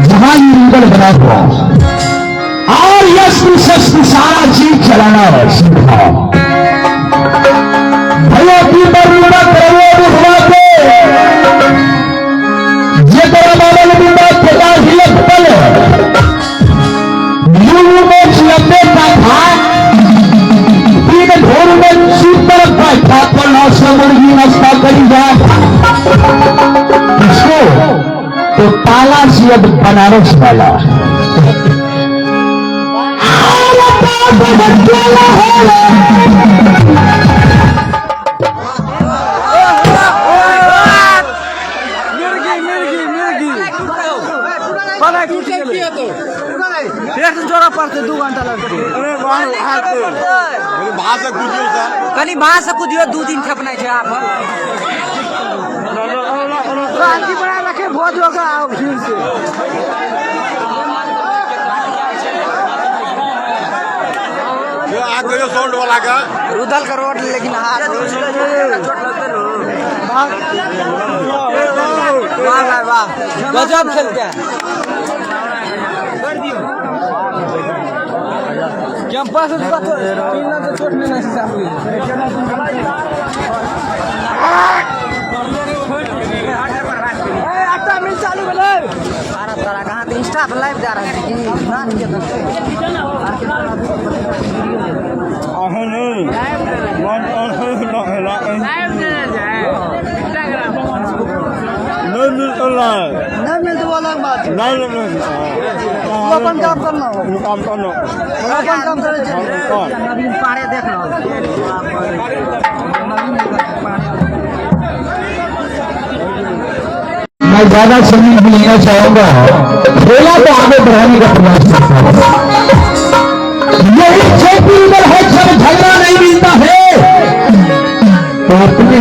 जहां यूनिकल बना हुआ और यश शस्त्र सारा चीज चलाना सीखा भैया की बरूड़ा करो हुआ के ये तेरा बाबा की बात पता ही पल यूं में चिलते का था तीन घोर में सुपर बैठा पर नाश्ता मुर्गी नाश्ता करी जा इसको तो ताला से अब बनारस वाला जोरा पड़ते 2 घंटा लगते कहीं वहां से कुछ 2 दिन छपना है आप बना रखे बहुत होगा भीड़ से साउंड वाला का रुदल का रोड लेकिन हाथ गजब खेलते हैं कैंपस चोट नहीं चालू कहाँ इंस्टा पर लाइव जा रहा नहीं मिलते वो अलग बात अपन काम करना अपन काम करे नवीन पाड़े देख लो मैं ज्यादा समय भी लेना चाहूंगा खेला तो आगे बढ़ाने का प्रयास करता हूं यही क्षेत्र है जब झगड़ा नहीं मिलता है तो अपने